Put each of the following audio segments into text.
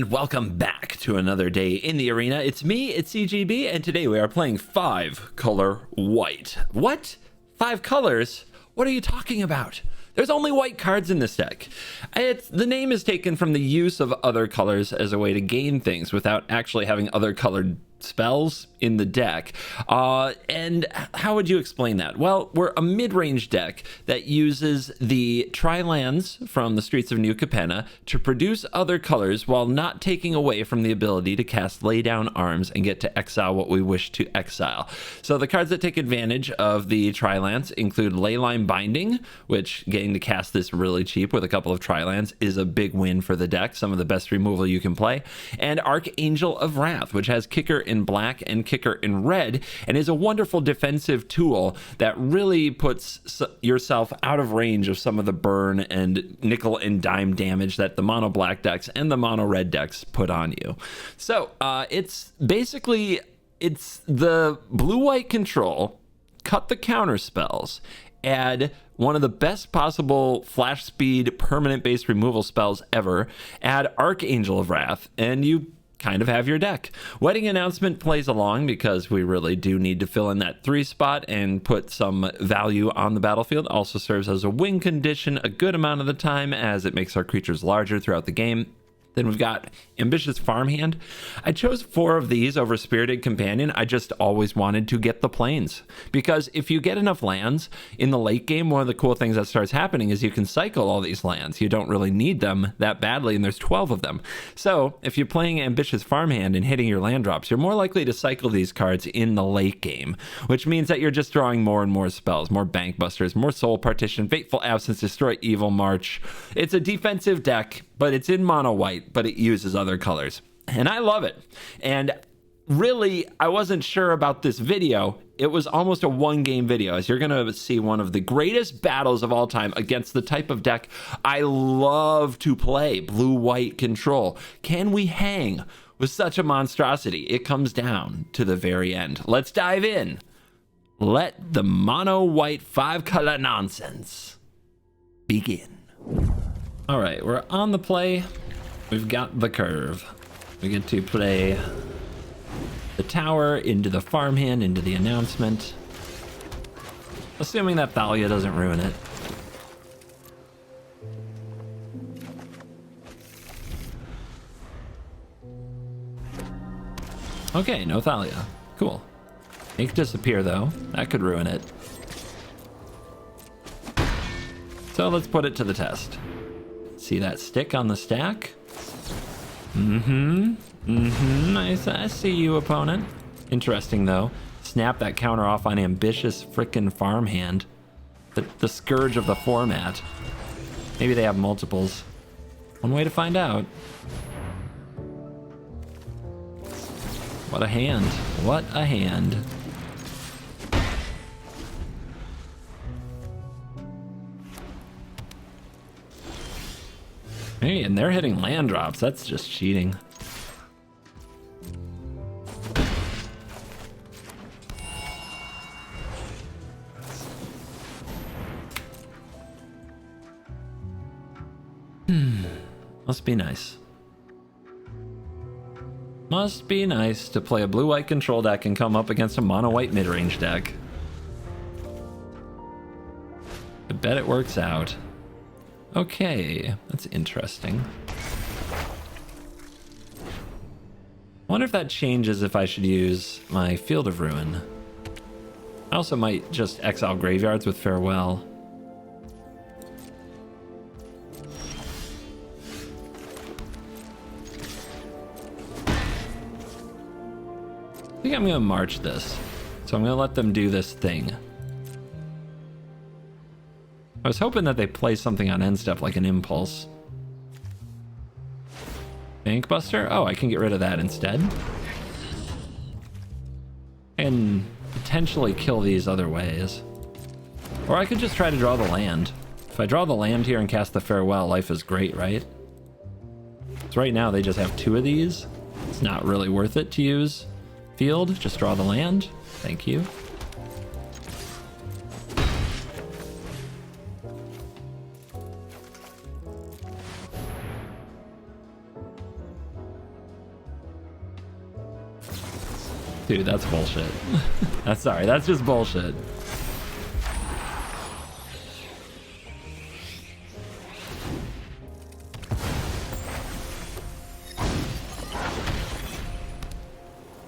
and welcome back to another day in the arena. It's me, it's CGB, and today we are playing 5-color white. What? 5 colors? What are you talking about? There's only white cards in this deck. The name is taken from the use of other colors as a way to gain things without actually having other colored spells in the deck. And how would you explain that? Well, we're a mid-range deck that uses the tri-lands from the Streets of New Capenna to produce other colors while not taking away from the ability to cast Lay Down Arms and get to exile what we wish to exile. So the cards that take advantage of the tri-lands include Leyline Binding, which getting to cast this really cheap with a couple of tri-lands is a big win for the deck, some of the best removal you can play, and Archangel of Wrath, which has Kicker in black and Kicker in red, and is a wonderful defensive tool that really puts yourself out of range of some of the burn and nickel and dime damage that the mono black decks and the mono red decks put on you. So it's basically the blue-white control, cut the counter spells, add one of the best possible flash speed permanent base removal spells ever, add Archangel of Wrath, and you kind of have your deck. Wedding Announcement plays along because we really do need to fill in that 3 spot and put some value on the battlefield. Also serves as a win condition a good amount of the time as it makes our creatures larger throughout the game. Then we've got Ambitious Farmhand. I chose 4 of these over Spirited Companion. I just always wanted to get the plains, because if you get enough lands in the late game, one of the cool things that starts happening is you can cycle all these lands. You don't really need them that badly, and there's 12 of them. So if you're playing Ambitious Farmhand and hitting your land drops, you're more likely to cycle these cards in the late game, which means that you're just drawing more and more spells, more Bank Busters, more Soul Partition, Fateful Absence, Destroy Evil March. It's a defensive deck, but it's in mono white, but it uses other colors. And I love it. And really, I wasn't sure about this video. It was almost a 1-game video, as you're going to see one of the greatest battles of all time against the type of deck I love to play, blue-white control. Can we hang with such a monstrosity? It comes down to the very end. Let's dive in. Let the mono-white 5-color nonsense begin. All right, we're on the play. We've got the curve. We get to play the tower into the farmhand, into the announcement. Assuming that Thalia doesn't ruin it. Okay, no Thalia. Cool. Make Disappear, though. That could ruin it. So let's put it to the test. See that stick on the stack? I see you, opponent. Interesting, though. Snap that counter off on Ambitious frickin' Farmhand. The scourge of the format. Maybe they have multiples. One way to find out. What a hand. What a hand. Hey, and they're hitting land drops. That's just cheating. Must be nice. Must be nice to play a blue-white control deck and come up against a mono-white mid-range deck. I bet it works out. Okay, that's interesting. I wonder if that changes if I should use my Field of Ruin. I also might just exile graveyards with Farewell. I think I'm going to march this. So I'm going to let them do this thing. I was hoping that they play something on end step like an Impulse. Bank Buster? Oh, I can get rid of that instead. And potentially kill these other ways. Or I could just try to draw the land. If I draw the land here and cast the Farewell, life is great, right? So right now they just have 2 of these. It's not really worth it to use field. Just draw the land. Thank you. Dude, that's bullshit. That's sorry, that's just bullshit.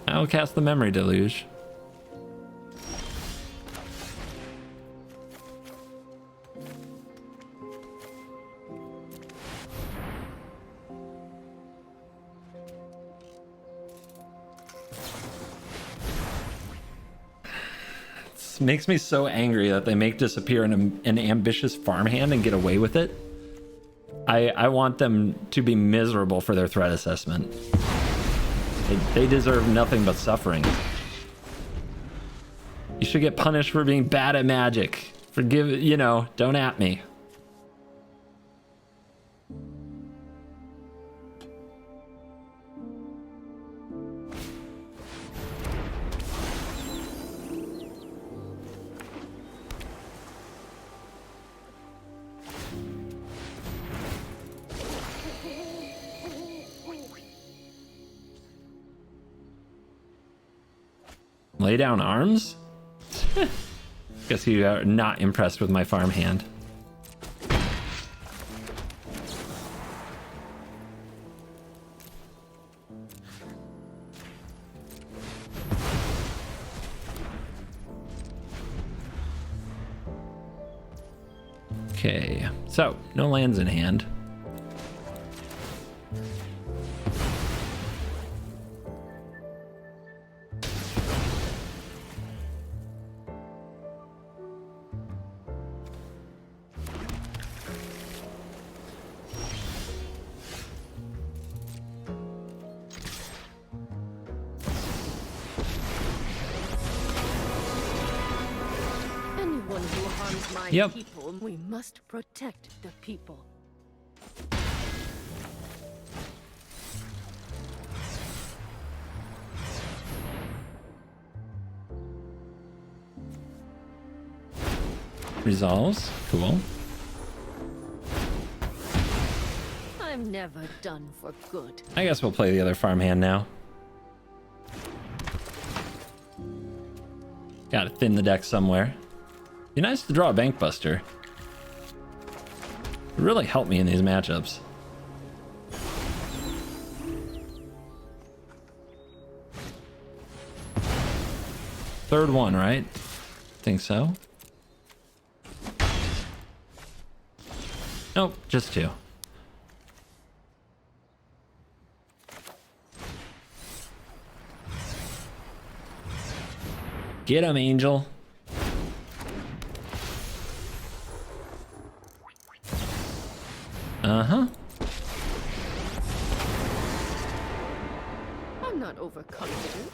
I'll cast the Memory Deluge. It makes me so angry that they make disappear an ambitious farmhand and get away with it. I want them to be miserable for their threat assessment. They deserve nothing but suffering. You should get punished for being bad at Magic. Forgive, you know, don't at me. Lay down arms? Guess you are not impressed with my farmhand. Okay, so no lands in hand. Yep. People, we must protect the people. Resolves. Cool. I'm never done for good. I guess we'll play the other farmhand now. Gotta thin the deck somewhere. Be nice to draw a Bank Buster. It really helped me in these matchups. Third one, right? Think so. Nope, just two. Get him, Angel. Uh-huh. I'm not overconfident.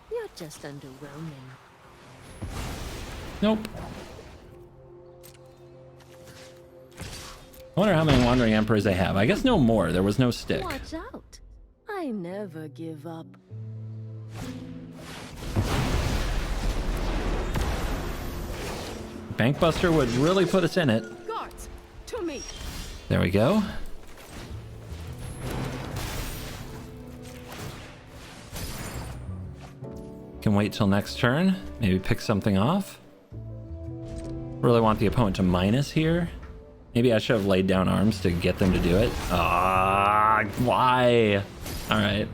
You're just underwhelming. Nope. I wonder how many Wandering Emperors they have. I guess no more. There was no stick. Watch out. I never give up. Bankbuster would really put us in it. Guards, to me. There we go. Can wait till next turn. Maybe pick something off. Really want the opponent to minus here. Maybe I should have laid down arms to get them to do it. Ah, why? All right.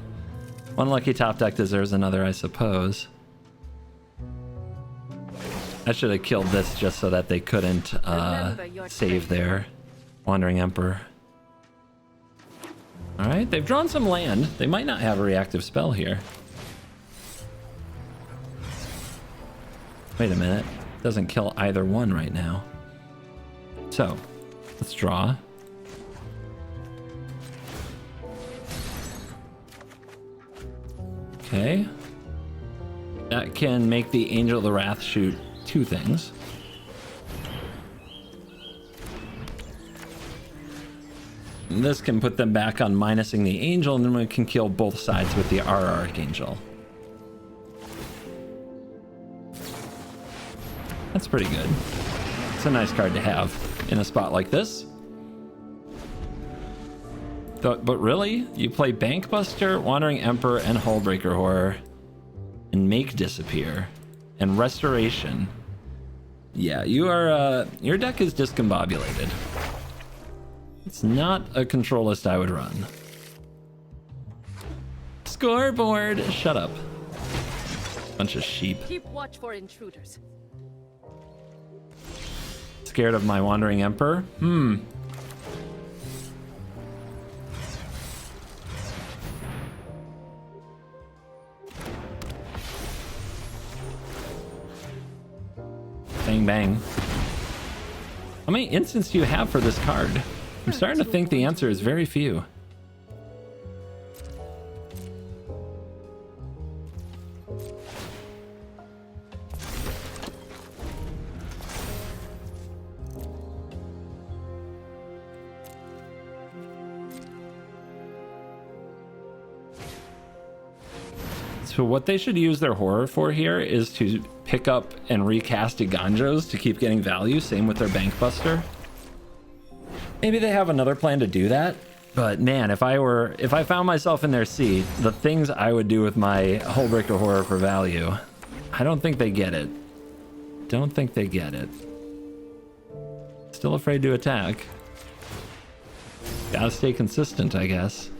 One lucky top deck deserves another, I suppose. I should have killed this just so that they couldn't save their Wandering Emperor. All right, they've drawn some land. They might not have a reactive spell here. Wait a minute. Doesn't kill either one right now. So, let's draw. Okay. That can make the Angel of the Wrath shoot two things. And this can put them back on minusing the Angel, and then we can kill both sides with the R Archangel. That's pretty good. It's a nice card to have in a spot like this. But really, you play Bankbuster, Wandering Emperor, and Hullbreaker Horror. and make disappear and restoration. Yeah, you are your deck is discombobulated. It's not a control list I would run. Scoreboard, shut up. Bunch of sheep. Keep watch for intruders. Scared of my wandering emperor? Bang bang. How many instants do you have for this card? I'm starting to think the answer is very few. So what they should use their horror for here is to pick up and recast Ganjos to keep getting value. Same with their Bankbuster. Maybe they have another plan to do that. But man, if I found myself in their seat, the things I would do with my Hullbreaker Horror for value, I don't think they get it. Don't think they get it. Still afraid to attack. Gotta stay consistent, I guess.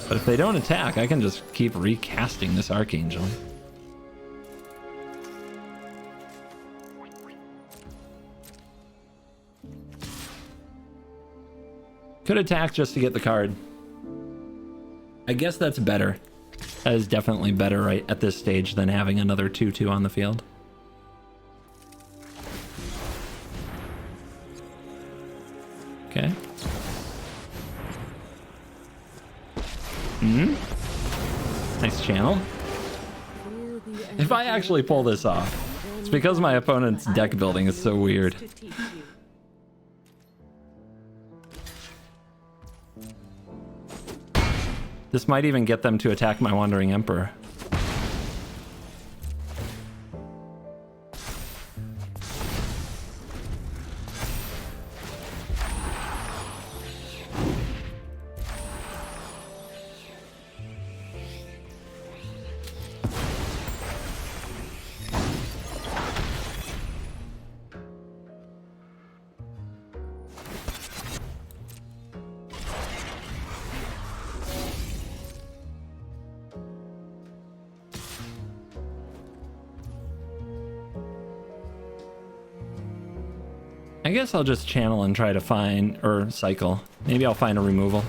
But if they don't attack, I can just keep recasting this Archangel. Could attack just to get the card. I guess that's better. That is definitely better right at this stage than having another 2/2 on the field. Okay. Nice channel. If I actually pull this off, it's because my opponent's deck building is so weird. This might even get them to attack my Wandering Emperor. I guess I'll just channel and try to find, or cycle. Maybe I'll find a removal.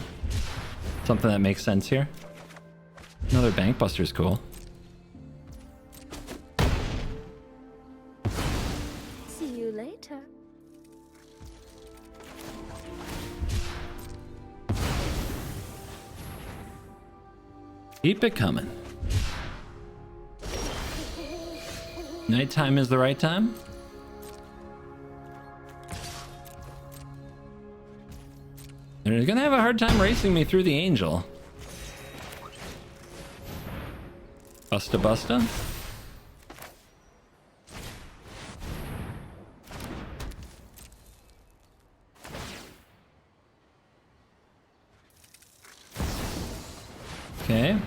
Something that makes sense here. Another Bankbuster's cool. See you later. Keep it coming. Nighttime is the right time. They're gonna have a hard time racing me through the Angel. Busta Busta. Okay.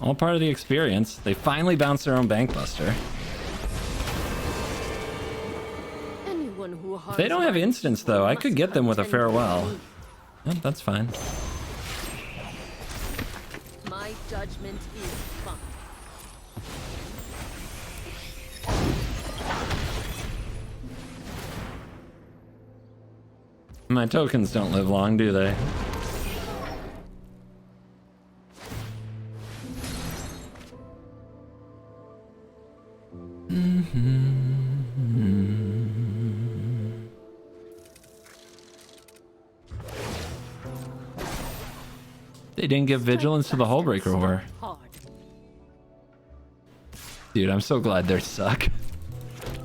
All part of the experience. They finally bounced their own Bankbuster. If they don't have instants, though, I could get them with a farewell. Oh, that's fine. My judgment is fine. My tokens don't live long, do they? They didn't give vigilance to the Hullbreaker Horror. Dude, I'm so glad they suck.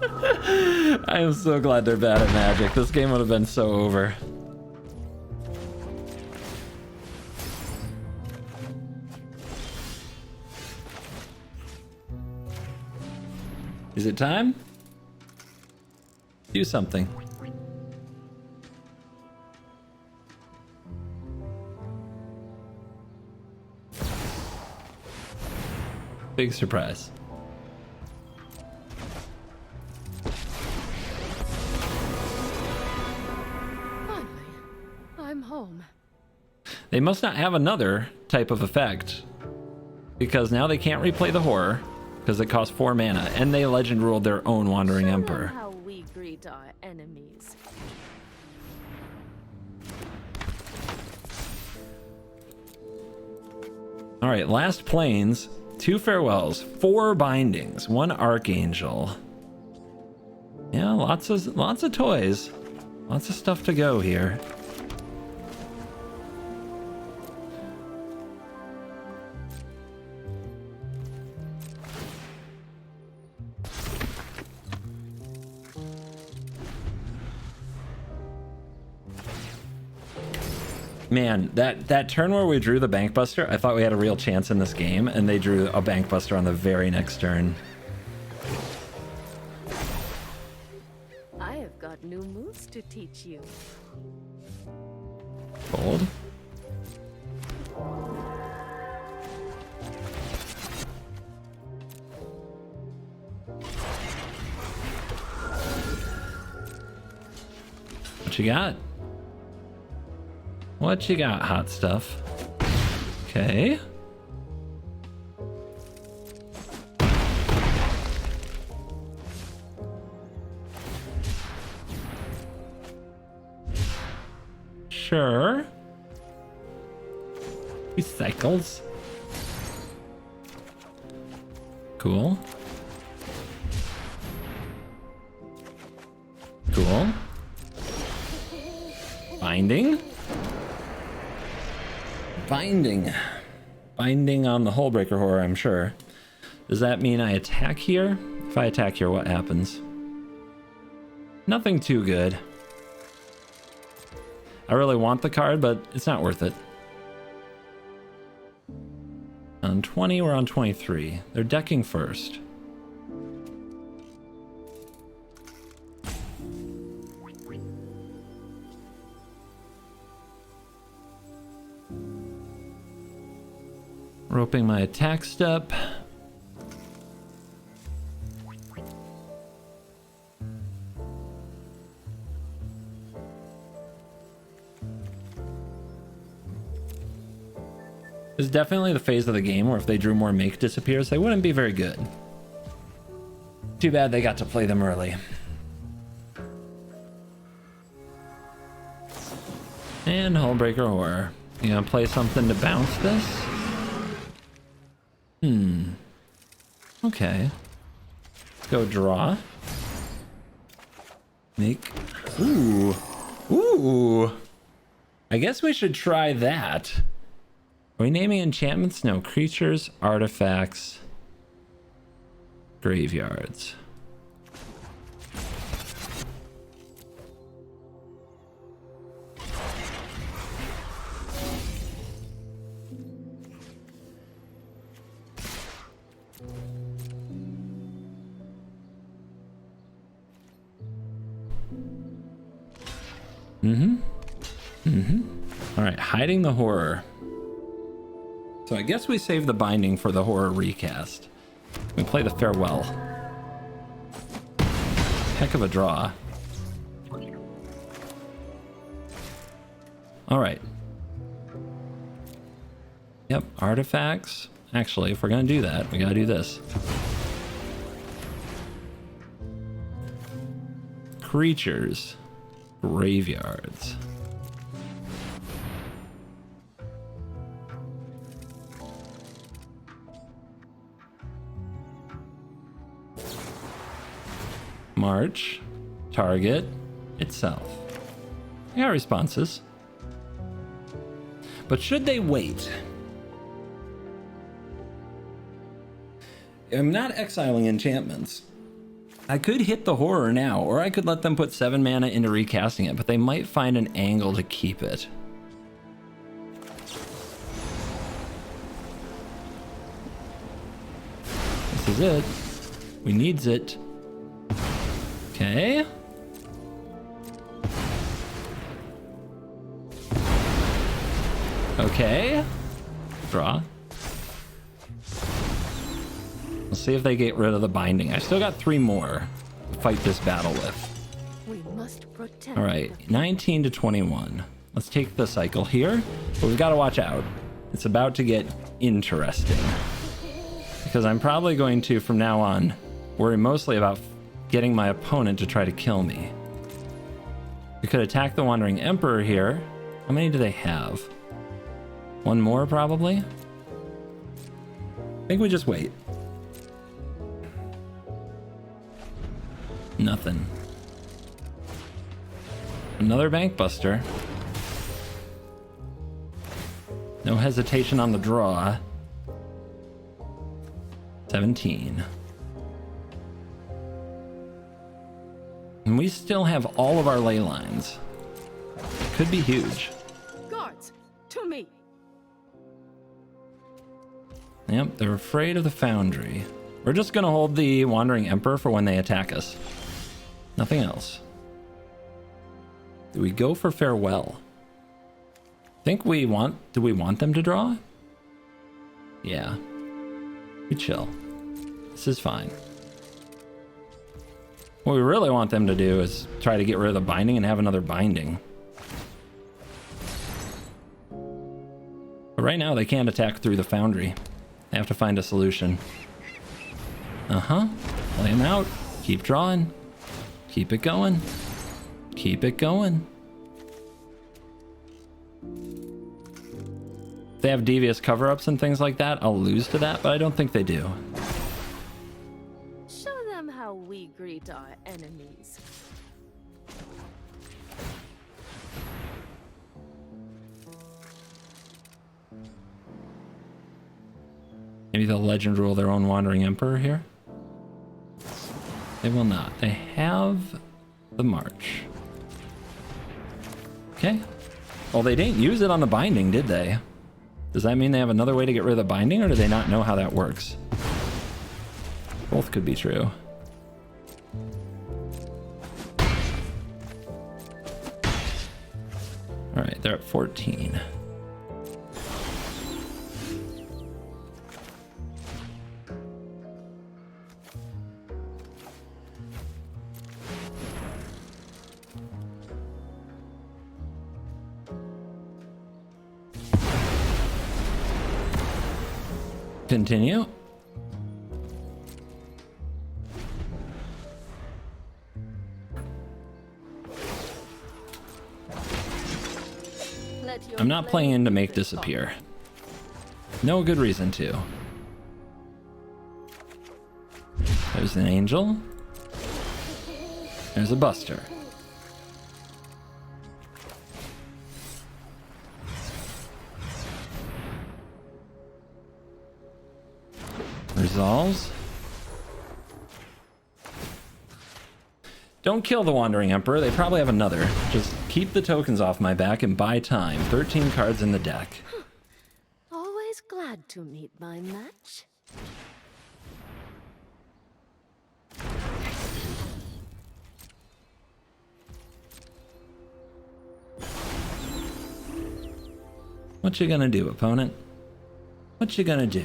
I am so glad they're bad at Magic. This game would have been so over. Is it time? Do something. Big surprise. Finally, I'm home. They must not have another type of effect, because now they can't replay the horror because it costs 4 mana, and they legend ruled their own Wandering Emperor. How we greet our enemies. All right, last planes, 2 farewells, 4 bindings, 1 archangel. Yeah, lots of toys, lots of stuff to go here. Man, that turn where we drew the Bankbuster, I thought we had a real chance in this game, and they drew a Bankbuster on the very next turn. I have got new moves to teach you. Fold. What you got? What you got, hot stuff? Okay. Sure. Recycles. Cool. Cool. Binding. Binding on the Hullbreaker Horror, I'm sure. Does that mean I attack here? If I attack here, what happens? Nothing too good. I really want the card, but it's not worth it. On 20, we're on 23. They're decking first. Roping my attack step. This is definitely the phase of the game where if they drew more Make Disappears, they wouldn't be very good. Too bad they got to play them early. And Hullbreaker Horror. You gonna play something to bounce this? Okay. Go draw. Make. Ooh. I guess we should try that. Are we naming enchantments? No. Creatures, artifacts, graveyards. All right, hiding the horror. So I guess we save the binding for the horror recast. We play the farewell. Heck of a draw. All right. Yep, artifacts. Actually, if we're gonna do that, we gotta do this. Creatures. Graveyards. March. Target itself. I got responses. But should they wait? I'm not exiling enchantments. I could hit the horror now, or I could let them put 7 mana into recasting it, but they might find an angle to keep it. This is it. We needs it. Okay. Okay. Draw. Let's see if they get rid of the binding. I still got 3 more to fight this battle with. We must protect. All right, 19 to 21. Let's take the cycle here, but we've got to watch out. It's about to get interesting. Because I'm probably going to, from now on, worry mostly about getting my opponent to try to kill me. We could attack the Wandering Emperor here. How many do they have? 1 more, probably? I think we just wait. Nothing. Another Bank Buster. No hesitation on the draw. 17. And we still have all of our ley lines. Could be huge. Guards, to me. Yep, they're afraid of the Foundry. We're just gonna hold the Wandering Emperor for when they attack us. Nothing else. Do we go for Farewell? Do we want them to draw? Yeah. We chill. This is fine. What we really want them to do is try to get rid of the binding and have another binding. But right now they can't attack through the Foundry. They have to find a solution. Play them out. Keep drawing. Keep it going. Keep it going. If they have devious cover-ups and things like that, I'll lose to that, but I don't think they do. Show them how we greet our enemies. Maybe they'll legend rule their own Wandering Emperor here. They will not. They have the March. Okay. Well, they didn't use it on the binding, did they? Does that mean they have another way to get rid of the binding, or do they not know how that works? Both could be true. All right, they're at 14. Continue. I'm not playing in to make disappear. No good reason to. There's an angel. There's a buster. Resolves. Don't kill the Wandering Emperor. They probably have another. Just keep the tokens off my back and buy time. 13 cards in the deck. Always glad to meet my match. What you gonna do, opponent? What you gonna do?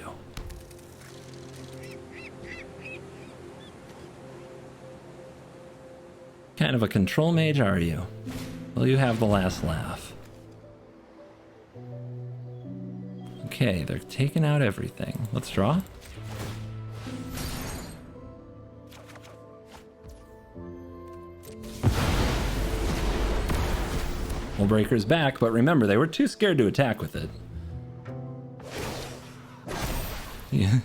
Kind of a control mage are you? Well, you have the last laugh. Okay, they're taking out everything. Let's draw. Well, Breaker's back, but remember, they were too scared to attack with it. Yeah.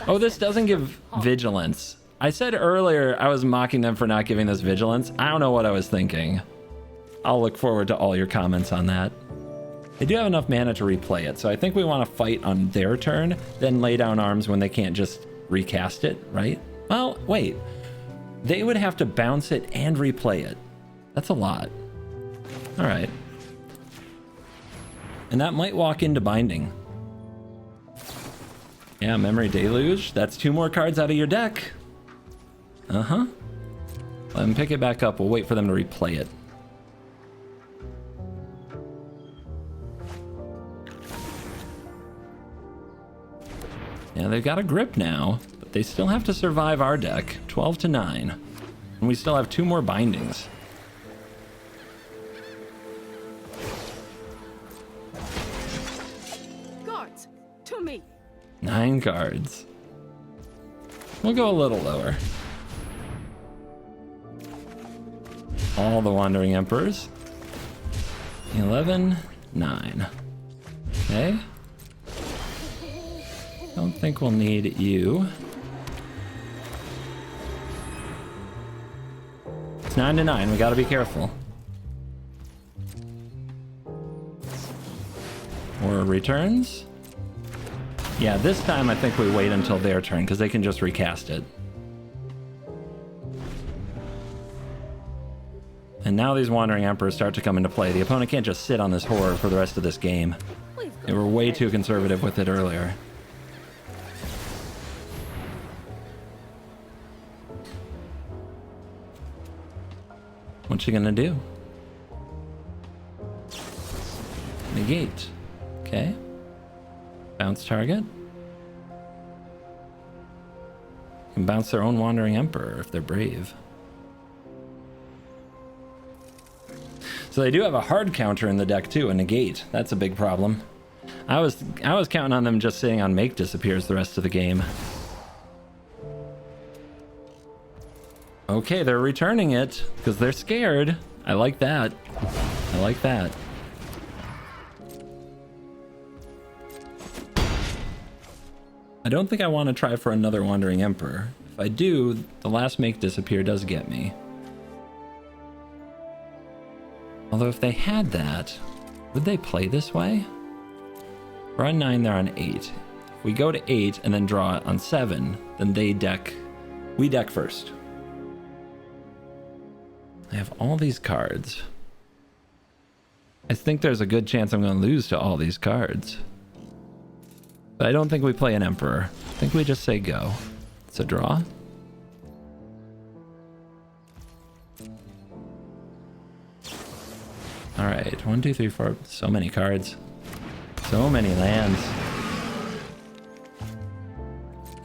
Oh, this doesn't give vigilance. I said earlier I was mocking them for not giving this vigilance. I don't know what I was thinking. I'll look forward to all your comments on that. They do have enough mana to replay it, so I think we want to fight on their turn, then lay down arms when they can't just recast it, right? Well, wait. They would have to bounce it and replay it. That's a lot. All right. And that might walk into binding. Yeah, Memory Deluge. That's 2 more cards out of your deck. Uh-huh. Let them pick it back up. We'll wait for them to replay it. Yeah, they've got a grip now, but they still have to survive our deck. 12-9. And we still have 2 more bindings. Guards, to me. 9 cards. We'll go a little lower. All the Wandering Emperors. 11, 9. Okay. Don't think we'll need you. It's 9-9. We gotta be careful. Or returns. Yeah, this time I think we wait until their turn because they can just recast it. And now these Wandering Emperors start to come into play. The opponent can't just sit on this horror for the rest of this game. They were way too conservative with it earlier. What's she gonna do? Negate. Okay. Bounce target. Can bounce their own Wandering Emperor if they're brave. So they do have a hard counter in the deck too, a negate. That's a big problem. I was counting on them just sitting on make disappears the rest of the game. Okay, they're returning it because they're scared. I like that. I like that. I don't think I want to try for another Wandering Emperor. If I do, the last make disappear does get me. Although if they had that, would they play this way? We're on 9, they're on 8. If we go to 8 and then draw it on 7, then we deck first. I have all these cards. I think there's a good chance I'm going to lose to all these cards. But I don't think we play an Emperor. I think we just say go. It's a draw. All right, 1, 2, 3, 4. So many cards. So many lands.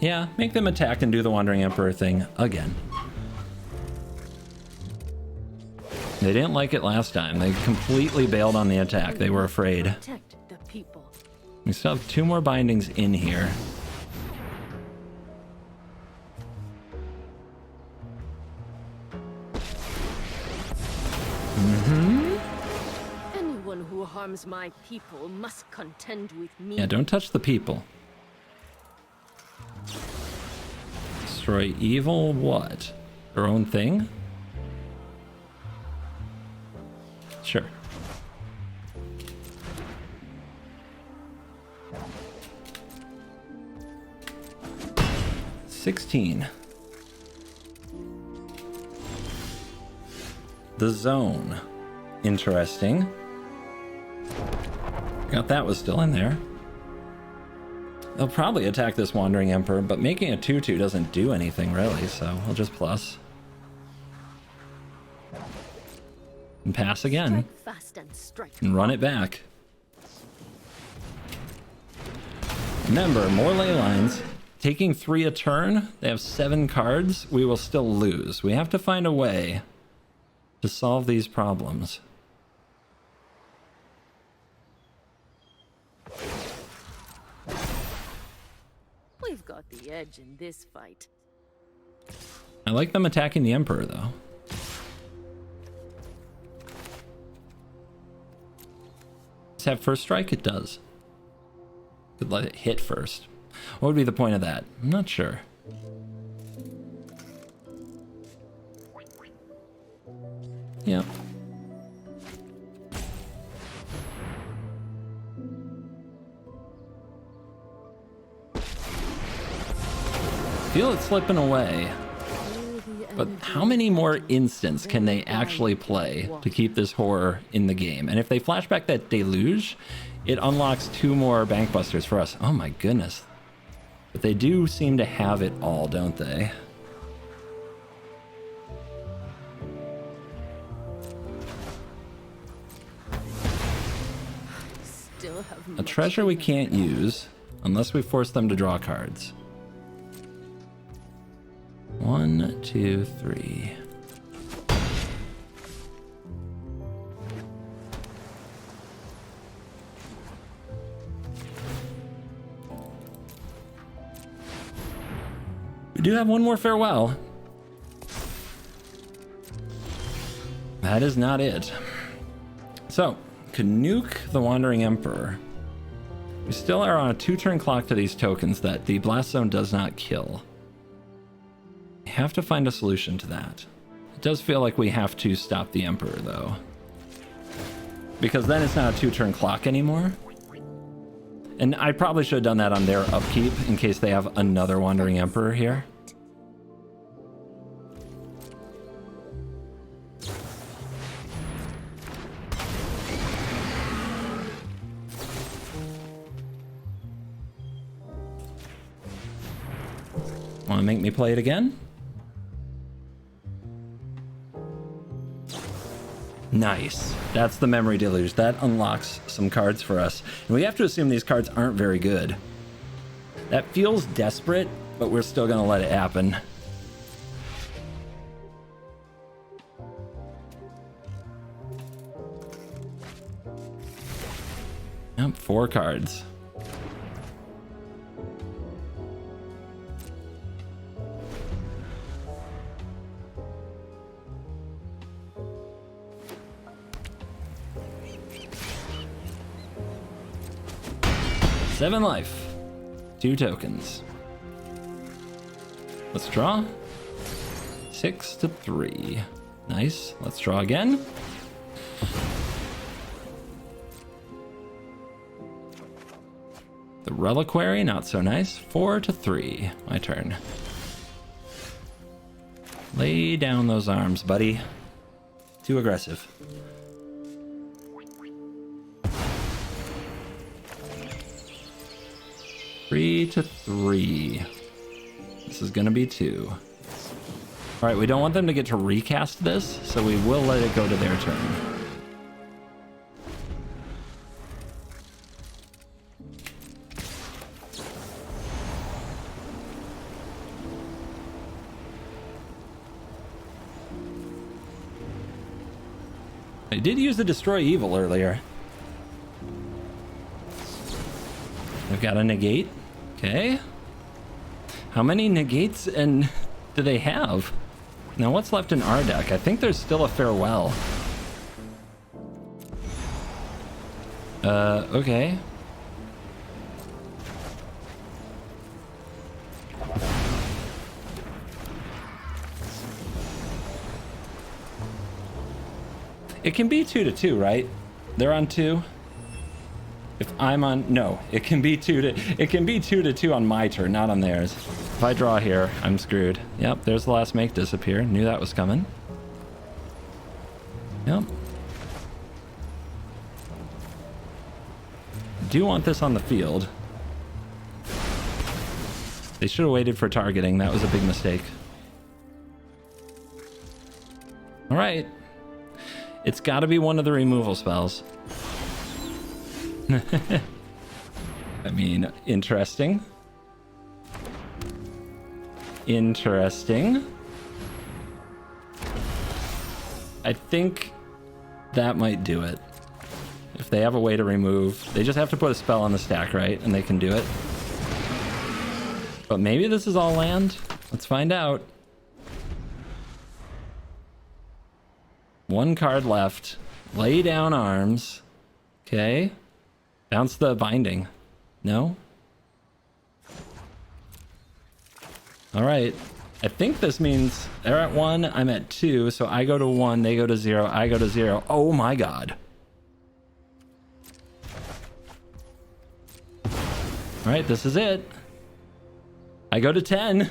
Yeah, make them attack and do the Wandering Emperor thing again. They didn't like it last time. They completely bailed on the attack. They were afraid. Protect the people. We still have 2 more bindings in here. Anyone who harms my people must contend with me. Yeah, don't touch the people. Destroy evil what? Her own thing? Sure. $16. The zone. Interesting. Forgot that was still in there. They'll probably attack this Wandering Emperor, but making a 2/2 doesn't do anything really, so we'll just plus. And pass again. Strike fast and strike And run it back. Remember, more ley lines. Taking 3 a turn, they have 7 cards, we will still lose. We have to find a way to solve these problems. We've got the edge in this fight. I like them attacking the Emperor, though. Let's have first strike, it does. Could let it hit first. What would be the point of that? I'm not sure. Yeah. Feel it slipping away. But how many more instants can they actually play to keep this horror in the game? And if they flashback that deluge, it unlocks 2 more bankbusters for us. Oh my goodness. But they do seem to have it all, don't they? Still have A treasure we can't use. Unless we force them to draw cards. 1, 2, 3. We do have one more farewell. That is not it. So, Canuck the Wandering Emperor. We still are on a 2-turn clock to these tokens that the Blast Zone does not kill. We have to find a solution to that. It does feel like we have to stop the Emperor, though. Because then it's not a 2-turn clock anymore. And I probably should have done that on their upkeep in case they have another Wandering Emperor here. Want to make me play it again? Nice. That's the Memory Deluge. That unlocks some cards for us. And we have to assume these cards aren't very good. That feels desperate, but we're still going to let it happen. Yep, 4 cards. Seven life. 2 tokens. Let's draw. 6 to 3. Nice. Let's draw again. The Reliquary, not so nice. 4 to 3. My turn. Lay down those arms, buddy. Too aggressive. 3 to 3. This is gonna be 2. All right, we don't want them to get to recast this, so we will let it go to their turn. I did use the Destroy Evil earlier. We've got a negate. Okay. How many negates and do they have? Now what's left in our deck? I think there's still a farewell. Okay. It can be 2 to 2, right? They're on 2. If I'm on, no, it can be 2 to 2 on my turn, not on theirs. If I draw here, I'm screwed. Yep, there's the last make disappear. Knew that was coming. Yep. Do want this on the field. They should have waited for targeting. That was a big mistake. All right. It's got to be one of the removal spells. I mean, interesting. Interesting. I think that might do it. If they have a way to remove, they just have to put a spell on the stack, right? And they can do it. But maybe this is all land. Let's find out. 1 card left. Lay down arms. Okay. Bounce the binding. No? All right. I think this means they're at 1, I'm at 2, so I go to 1, they go to 0, I go to 0. Oh my god. All right, this is it. I go to 10.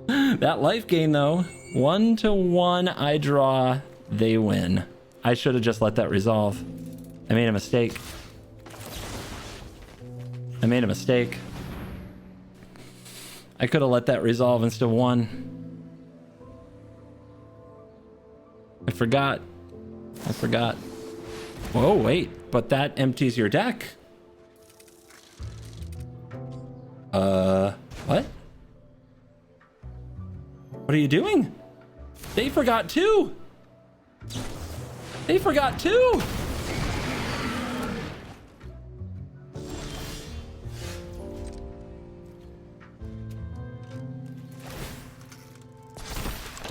That life gain, though. 1 to 1, I draw, they win. I should have just let that resolve. I made a mistake. I made a mistake. I could have let that resolve and still won. I forgot. Whoa, wait. But that empties your deck. What? What are you doing? They forgot too. They forgot too.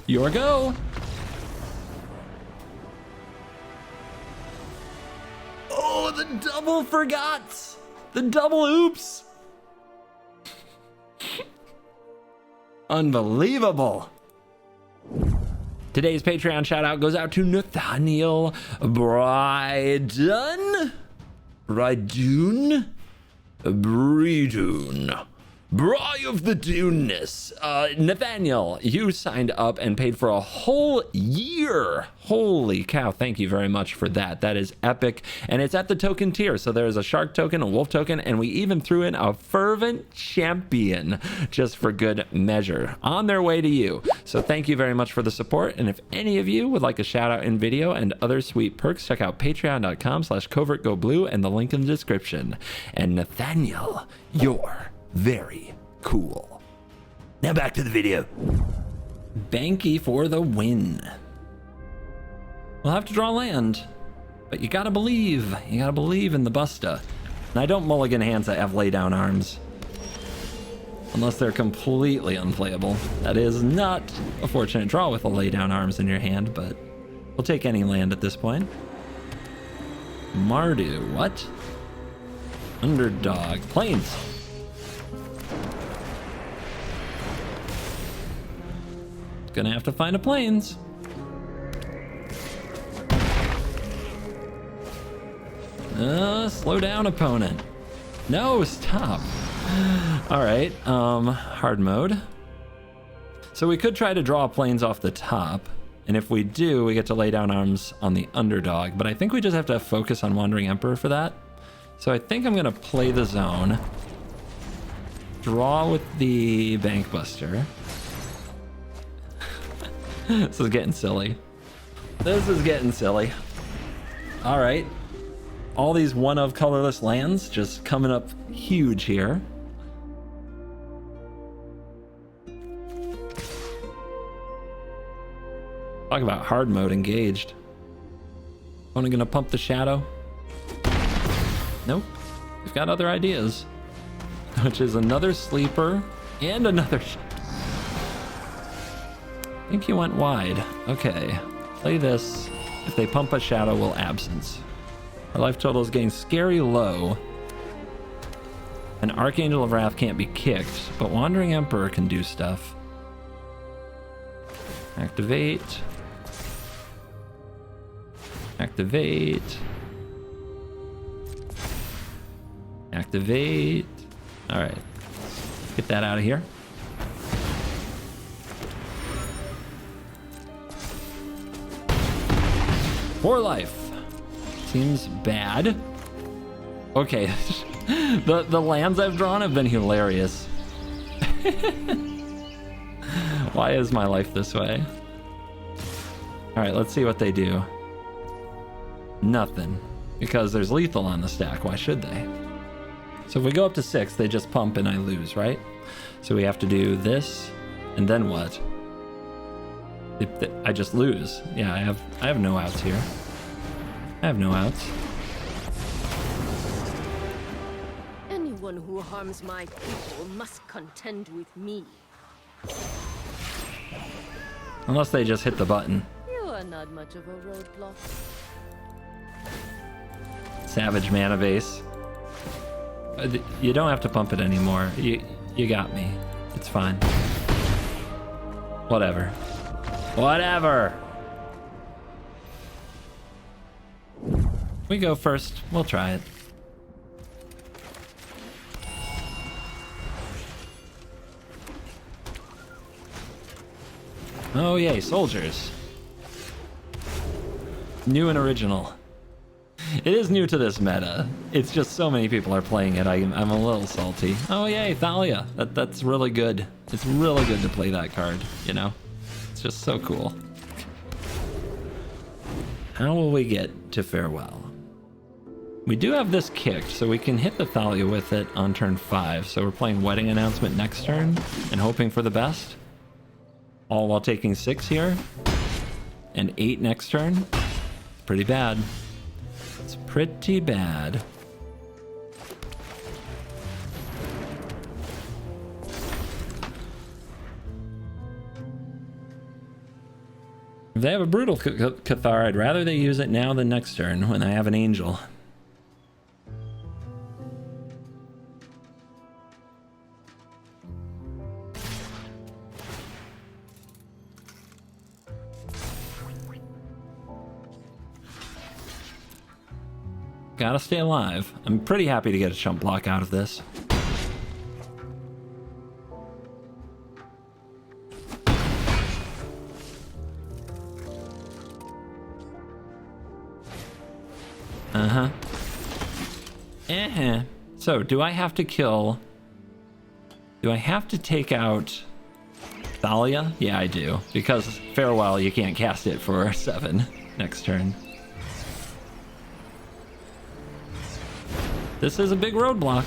Your go. Oh, the double forgots. The double oops. Unbelievable. Today's Patreon shout out goes out to Nathaniel Brydoon. Bry of the Duneness. Nathaniel, you signed up and paid for a whole year. Holy cow, thank you very much for that. That is epic. And it's at the token tier. So there's a shark token, a wolf token, and we even threw in a fervent champion just for good measure. On their way to you. So thank you very much for the support. And if any of you would like a shout out in video and other sweet perks, check out patreon.com/CovertGoBlue and the link in the description. And Nathaniel, you're very cool. Now back to the video. Banky for the win. We'll have to draw land, but you gotta believe. You gotta believe in the busta. And I don't mulligan hands that have lay down arms. Unless they're completely unplayable. That is not a fortunate draw with a lay down arms in your hand, but we'll take any land at this point. Mardu, what? Underdog, plains. Gonna have to find a plains. Slow down, opponent. No, stop. All right, hard mode. So we could try to draw plains off the top, and if we do, we get to lay down arms on the underdog, but I think we just have to focus on Wandering Emperor for that. So I think I'm gonna play the zone, draw with the Bank Buster. This is getting silly. This is getting silly. All right. All these one of colorless lands just coming up huge here. Talk about hard mode engaged. Only gonna pump the shadow. Nope. We've got other ideas. Which is another sleeper and another... I think you went wide. Okay, play this. If they pump a shadow, we'll absence. Our life total is getting scary low. An Archangel of Wrath can't be kicked, but Wandering Emperor can do stuff. Activate. Activate. Activate. All right, get that out of here. For life. Seems bad. Okay. the lands I've drawn have been hilarious. Why is my life this way? All right, let's see what they do. Nothing. Because there's lethal on the stack. Why should they? So if we go up to 6, they just pump and I lose, right? So we have to do this, and then what? I just lose. Yeah, I have no outs here. I have no outs. Anyone who harms my people must contend with me. Unless they just hit the button. You are not much of a roadblock. Savage mana base. You don't have to pump it anymore. You got me. It's fine. Whatever. Whatever. We go first. We'll try it. Oh yay, soldiers. New and original. It is new to this meta. It's just so many people are playing it. I'm a little salty. Oh yay, Thalia. That's really good. It's really good to play that card, you know? It's just so cool. How will we get to farewell? We do have this kicked, so we can hit the Thalia with it on turn 5. So we're playing Wedding Announcement next turn and hoping for the best. All while taking 6 here. And 8 next turn. Pretty bad. It's pretty bad. If they have a Brutal Cathar, I'd rather they use it now than next turn when I have an Angel. Gotta stay alive. I'm pretty happy to get a chump block out of this. So, do I have to kill... Do I have to take out Thalia? Yeah, I do. Because Farewell, you can't cast it for 7 next turn. This is a big roadblock.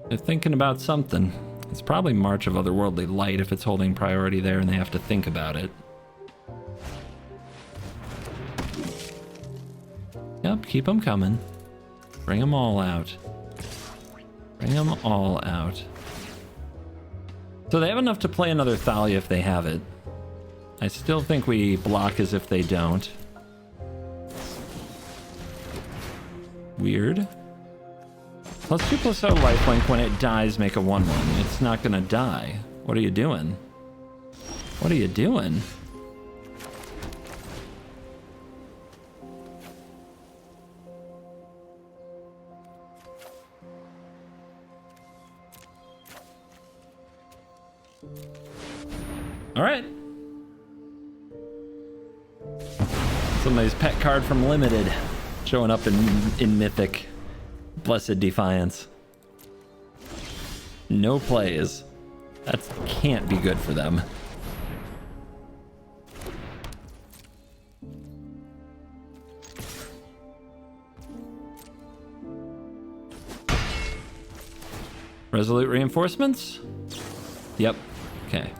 They're thinking about something. It's probably March of Otherworldly Light if it's holding priority there and they have to think about it. Yep, keep them coming. Bring them all out. Bring them all out. So they have enough to play another Thalia if they have it. I still think we block as if they don't. Weird. +2/+0 lifelink, when it dies, make a 1/1. It's not gonna die. What are you doing? What are you doing? Alright. Somebody's pet card from Limited showing up in Mythic. Blessed Defiance. No plays. That can't be good for them. Resolute Reinforcements? Yep. Okay.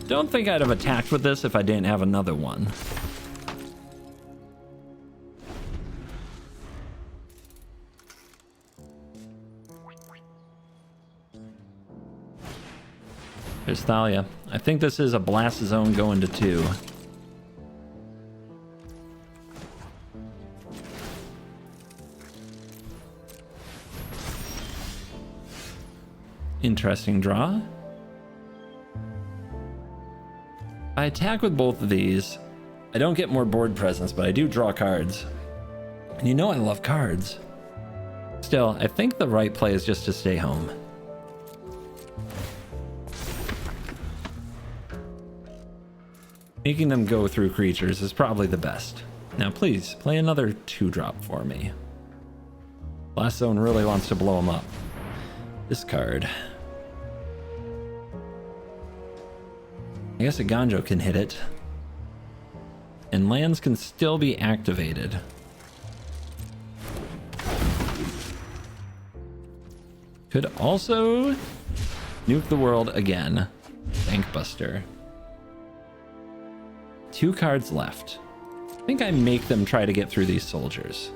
Don't think I'd have attacked with this if I didn't have another one. There's Thalia. I think this is a blast zone going to 2. Interesting draw. I attack with both of these. I don't get more board presence, but I do draw cards. And you know I love cards. Still, I think the right play is just to stay home. Making them go through creatures is probably the best. Now please, play another 2-drop for me. Blast Zone really wants to blow them up. This card. I guess a Ganjo can hit it. And lands can still be activated. Could also nuke the world again. Bankbuster. 2 cards left. I think I make them try to get through these soldiers.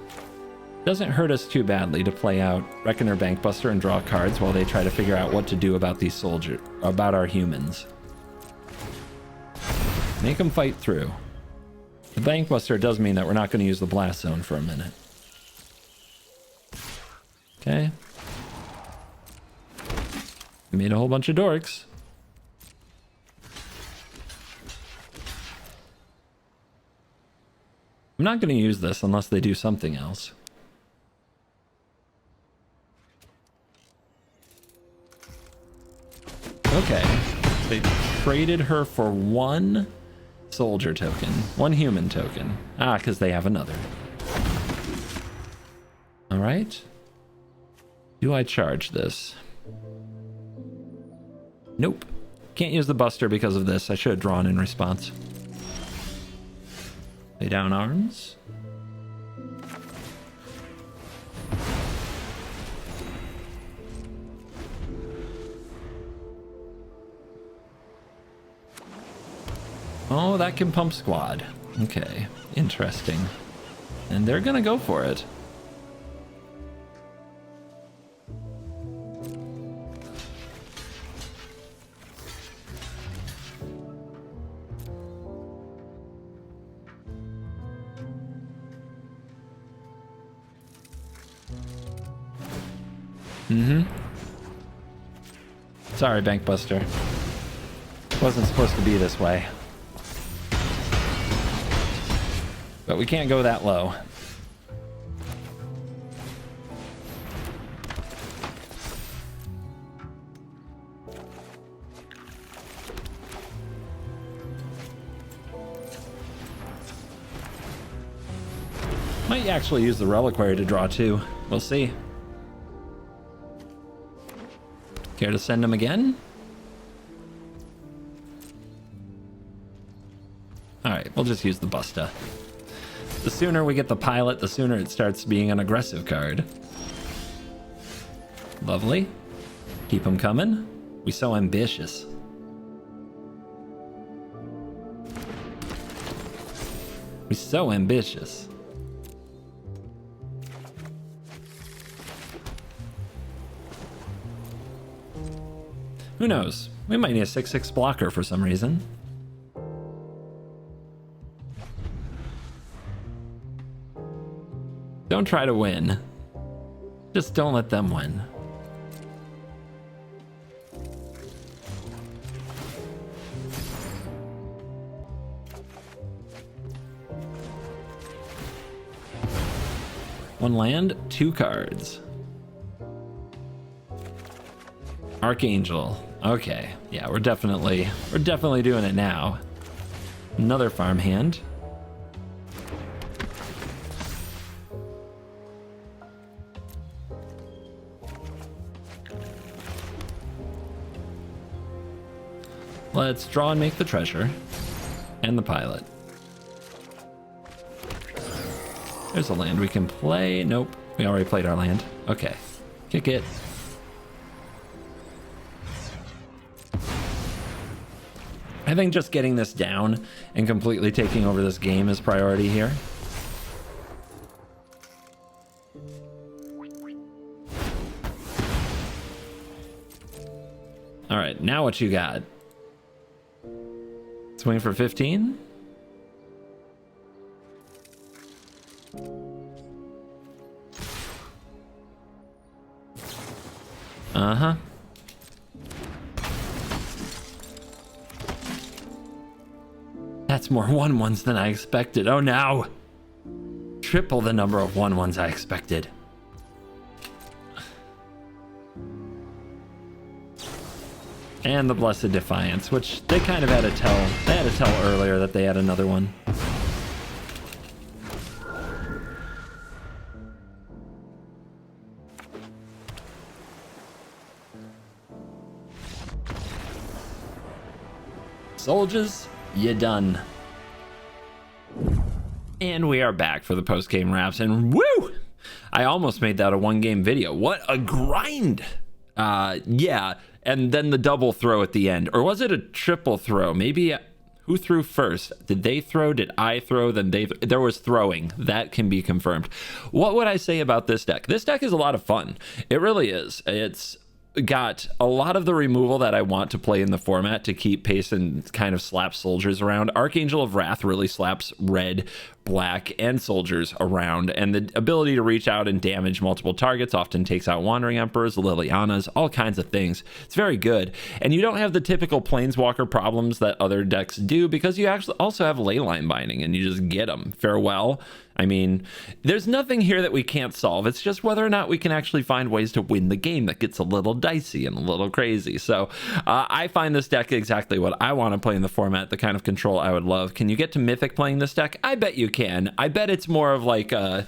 Doesn't hurt us too badly to play out Reckoner, Bankbuster, and draw cards while they try to figure out what to do about these soldiers, about our humans. Make them fight through. The Bankbuster does mean that we're not going to use the Blast Zone for a minute. Okay. We made a whole bunch of dorks. I'm not going to use this unless they do something else. Okay. They traded her for one soldier token. One human token. Ah, because they have another. All right. Do I charge this? Nope. Can't use the buster because of this. I should have drawn in response. Lay down arms. Oh, that can pump squad. Okay, interesting. And they're gonna go for it. Sorry, Bankbuster. Wasn't supposed to be this way. But we can't go that low. Might actually use the Reliquary to draw too. We'll see. Care to send him again? Alright, we'll just use the Busta. The sooner we get the pilot, the sooner it starts being an aggressive card. Lovely. Keep them coming. We so ambitious. We so ambitious. Who knows? We might need a 6/6 blocker for some reason. Don't try to win. Just don't let them win. One land, 2 cards. Archangel. Okay, yeah, we're definitely doing it now. Another farm hand. Let's draw and make the treasure and the pilot. There's a land we can play. Nope, we already played our land. Okay, kick it. I think just getting this down and completely taking over this game is priority here. All right, now what you got? Swing for 15? Uh-huh. That's more 1/1s than I expected. Oh no! Triple the number of 1/1s I expected. And the Blessed Defiance, which they kind of had to tell. They had to tell earlier that they had another one. Soldiers, you done. And we are back for the post-game wraps, and woo! I almost made that a one-game video. What a grind! Yeah, and then the double throw at the end. Or was it a triple throw? Maybe who threw first? Did they throw? Did I throw? Then there was throwing. That can be confirmed. What would I say about this deck? This deck is a lot of fun. It really is. It's got a lot of the removal that I want to play in the format to keep pace and kind of slap soldiers around. Archangel of Wrath really slaps red black and soldiers around, and the ability to reach out and damage multiple targets often takes out Wandering Emperors, Lilianas, all kinds of things. It's very good. And you don't have the typical Planeswalker problems that other decks do, because you actually also have Leyline Binding, and you just get them. Farewell. I mean, there's nothing here that we can't solve. It's just whether or not we can actually find ways to win the game that gets a little dicey and a little crazy. So I find this deck exactly what I want to play in the format, the kind of control I would love. Can you get to Mythic playing this deck? I bet you can. I bet it's more of like a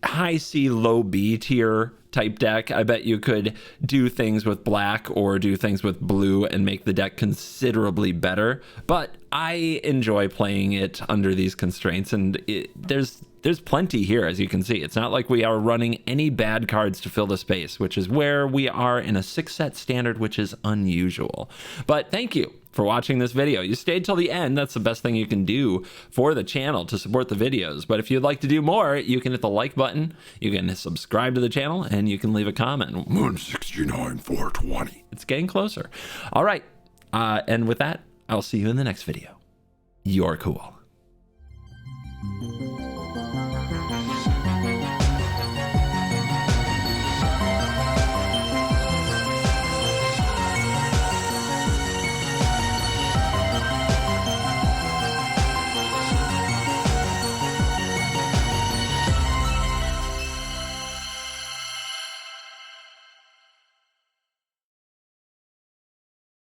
high C, low B tier type deck. I bet you could do things with black or do things with blue and make the deck considerably better. But I enjoy playing it under these constraints, and there's plenty here, as you can see. It's not like we are running any bad cards to fill the space, which is where we are in a 6-set standard, which is unusual. But thank you for watching this video. You stayed till the end. That's the best thing you can do for the channel to support the videos. But if you'd like to do more, you can hit the like button, you can subscribe to the channel, and you can leave a comment. Moon 69420. It's getting closer. All right. And with that, I'll see you in the next video. You're cool.